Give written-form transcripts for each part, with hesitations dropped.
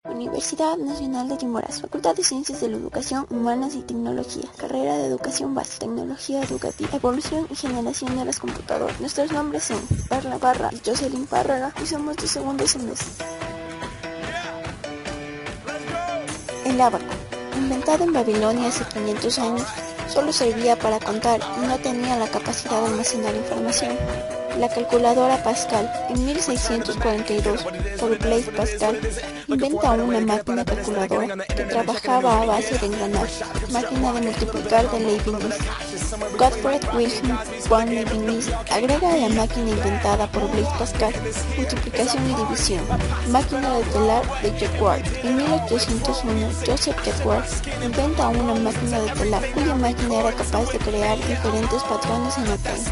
Universidad Nacional de Chimborazo, Facultad de Ciencias de la Educación, Humanas y Tecnología, Carrera de Educación Básica, Tecnología Educativa, Evolución y Generación de las Computadoras. Nuestros nombres son Perla Parra y Jocelyn Párraga y somos de segundo semestre. El ábaco, inventado en Babilonia hace 500 años, solo servía para contar y no tenía la capacidad de almacenar información. La calculadora Pascal, en 1642, por Blaise Pascal, inventa una máquina calculadora que trabajaba a base de engranajes, máquina de multiplicar de Leibniz. Gottfried Wilhelm von Leibniz agrega a la máquina inventada por Blaise Pascal multiplicación y división, máquina de telar de Jacquard. En 1801, Joseph Jacquard inventa una máquina de telar cuya máquina era capaz de crear diferentes patrones en la tela.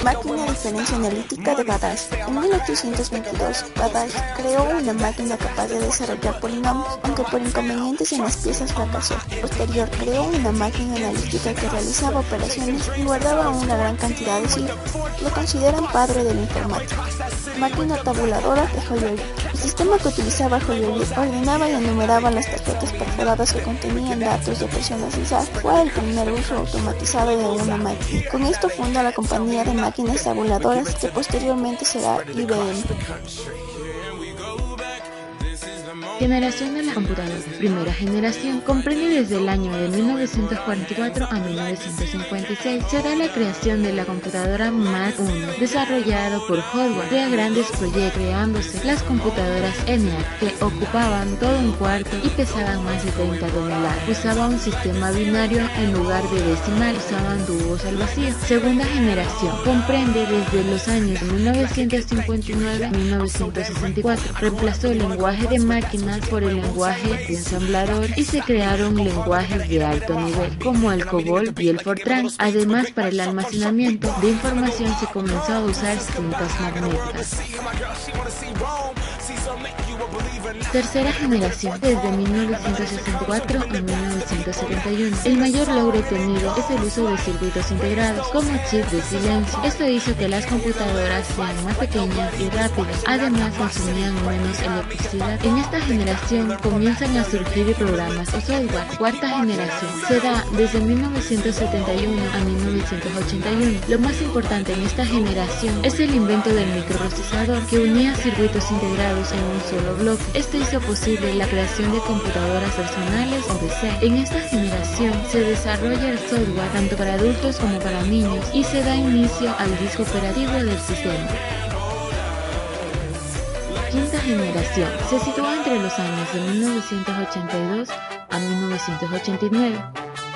Máquina de diferencia analítica de Babbage. En 1822, Babbage creó una máquina capaz de desarrollar polinomios, aunque por inconvenientes en las piezas fracasó. Posterior, creó una máquina analítica que realizaba operaciones y guardaba una gran cantidad de cifras. Lo consideran padre de la informática. Máquina tabuladora de Joyerit. El sistema que utilizaba Joyerit ordenaba y enumeraba las tarjetas perforadas que contenían datos de personas usadas. Fue el primer uso automatizado de una máquina. Con esto funda la compañía de máquinas tabuladoras que posteriormente será IBM. Generación de la computadora. Primera generación comprende desde el año de 1944 a 1956. Se da la creación de la computadora Mark I, desarrollado por Howard. Crea grandes proyectos, creándose las computadoras ENIAC, que ocupaban todo un cuarto y pesaban más de 30 toneladas. Usaba un sistema binario en lugar de decimal, usaban tubos al vacío. Segunda generación comprende desde los años 1959 a 1964. Reemplazó el lenguaje de máquinas por el lenguaje de ensamblador y se crearon lenguajes de alto nivel como el COBOL y el Fortran. Además, para el almacenamiento de información se comenzó a usar cintas magnéticas. Tercera generación, desde 1964 a 1971. El mayor logro obtenido es el uso de circuitos integrados como chips de silencio. Esto hizo que las computadoras sean más pequeñas y rápidas, además consumían menos electricidad. En esta generación comienzan a surgir programas o software. Cuarta generación se da desde 1971 a 1981. Lo más importante en esta generación es el invento del microprocesador, que unía circuitos integrados en un solo bloque. Esto hizo posible la creación de computadoras personales o PC. En esta generación se desarrolla el software tanto para adultos como para niños y se da inicio al disco operativo del sistema. Quinta generación se sitúa entre los años de 1982 a 1989.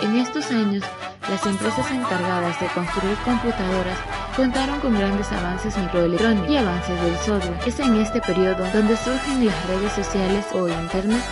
En estos años, las empresas encargadas de construir computadoras contaron con grandes avances microelectrónicos y avances del software. Es en este periodo donde surgen las redes sociales o Internet.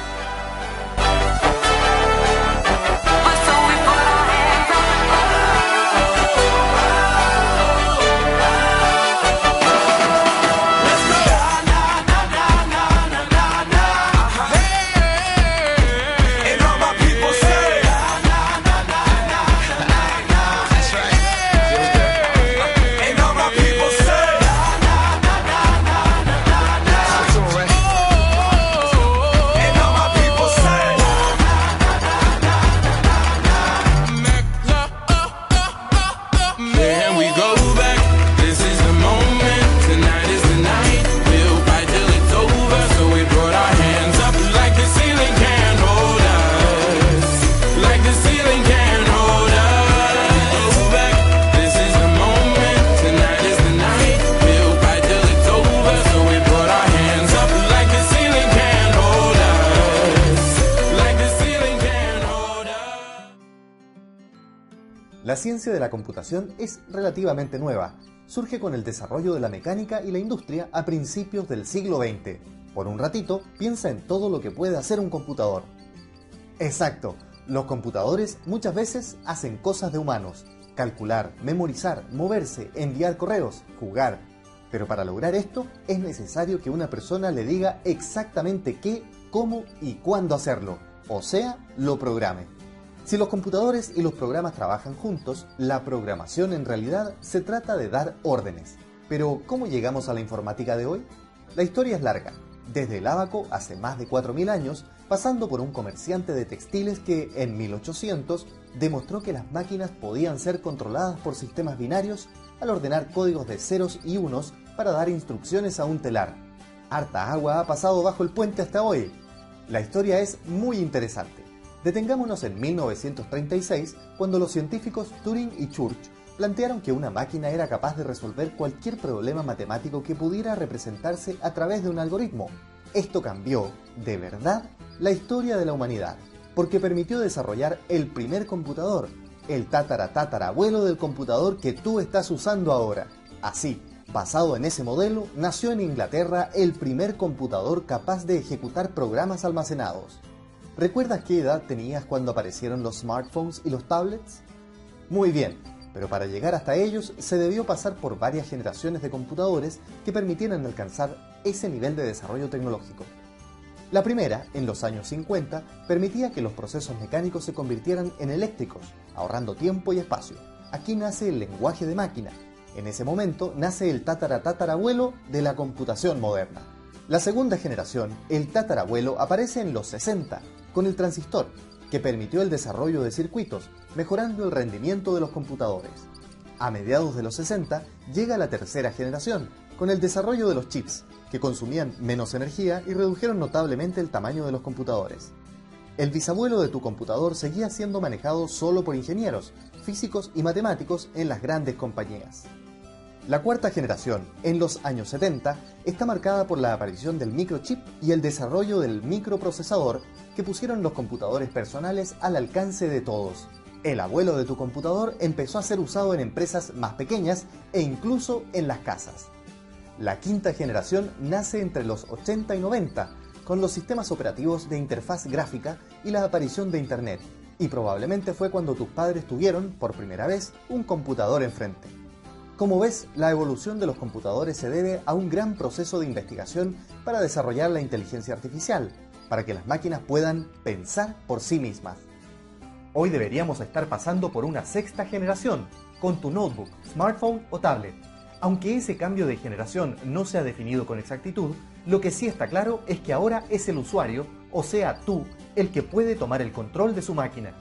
La ciencia de la computación es relativamente nueva. Surge con el desarrollo de la mecánica y la industria a principios del siglo XX. Por un ratito, piensa en todo lo que puede hacer un computador. Exacto, los computadores muchas veces hacen cosas de humanos. Calcular, memorizar, moverse, enviar correos, jugar. Pero para lograr esto, es necesario que una persona le diga exactamente qué, cómo y cuándo hacerlo. O sea, lo programe. Si los computadores y los programas trabajan juntos, la programación en realidad se trata de dar órdenes. Pero, ¿cómo llegamos a la informática de hoy? La historia es larga, desde el ábaco hace más de 4000 años, pasando por un comerciante de textiles que, en 1800, demostró que las máquinas podían ser controladas por sistemas binarios al ordenar códigos de ceros y unos para dar instrucciones a un telar. Harta agua ha pasado bajo el puente hasta hoy. La historia es muy interesante. Detengámonos en 1936, cuando los científicos Turing y Church plantearon que una máquina era capaz de resolver cualquier problema matemático que pudiera representarse a través de un algoritmo. Esto cambió, de verdad, la historia de la humanidad, porque permitió desarrollar el primer computador, el tatarabuelo del computador que tú estás usando ahora. Así, basado en ese modelo, nació en Inglaterra el primer computador capaz de ejecutar programas almacenados. ¿Recuerdas qué edad tenías cuando aparecieron los smartphones y los tablets? Muy bien, pero para llegar hasta ellos se debió pasar por varias generaciones de computadores que permitieran alcanzar ese nivel de desarrollo tecnológico. La primera, en los años 50, permitía que los procesos mecánicos se convirtieran en eléctricos, ahorrando tiempo y espacio. Aquí nace el lenguaje de máquina. En ese momento nace el tatarabuelo de la computación moderna. La segunda generación, el tatarabuelo, aparece en los 60, con el transistor, que permitió el desarrollo de circuitos, mejorando el rendimiento de los computadores. A mediados de los 60 llega la tercera generación, con el desarrollo de los chips, que consumían menos energía y redujeron notablemente el tamaño de los computadores. El bisabuelo de tu computador seguía siendo manejado solo por ingenieros, físicos y matemáticos en las grandes compañías. La cuarta generación, en los años 70, está marcada por la aparición del microchip y el desarrollo del microprocesador que pusieron los computadores personales al alcance de todos. El abuelo de tu computador empezó a ser usado en empresas más pequeñas e incluso en las casas. La quinta generación nace entre los 80 y 90, con los sistemas operativos de interfaz gráfica y la aparición de Internet, y probablemente fue cuando tus padres tuvieron, por primera vez, un computador enfrente. Como ves, la evolución de los computadores se debe a un gran proceso de investigación para desarrollar la inteligencia artificial, para que las máquinas puedan pensar por sí mismas. Hoy deberíamos estar pasando por una sexta generación, con tu notebook, smartphone o tablet. Aunque ese cambio de generación no se ha definido con exactitud, lo que sí está claro es que ahora es el usuario, o sea tú, el que puede tomar el control de su máquina.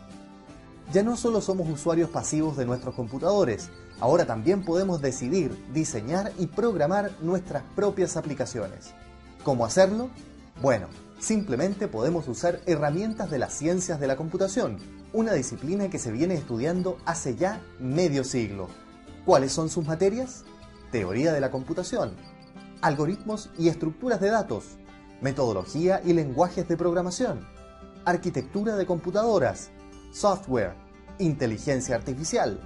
Ya no solo somos usuarios pasivos de nuestros computadores, ahora también podemos decidir, diseñar y programar nuestras propias aplicaciones. ¿Cómo hacerlo? Bueno, simplemente podemos usar herramientas de las ciencias de la computación, una disciplina que se viene estudiando hace ya medio siglo. ¿Cuáles son sus materias? Teoría de la computación, algoritmos y estructuras de datos, metodología y lenguajes de programación, arquitectura de computadoras, software, inteligencia artificial,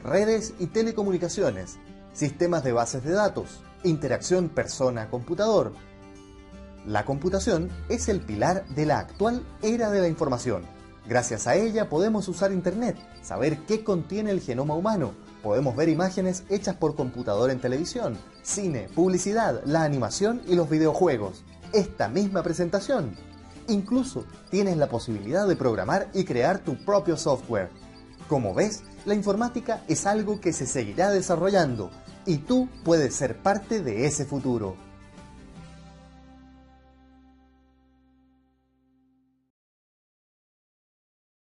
redes y telecomunicaciones, sistemas de bases de datos, interacción persona-computador. La computación es el pilar de la actual era de la información. Gracias a ella podemos usar Internet, saber qué contiene el genoma humano, podemos ver imágenes hechas por computador en televisión, cine, publicidad, la animación y los videojuegos. Esta misma presentación. Incluso tienes la posibilidad de programar y crear tu propio software. Como ves, la informática es algo que se seguirá desarrollando y tú puedes ser parte de ese futuro.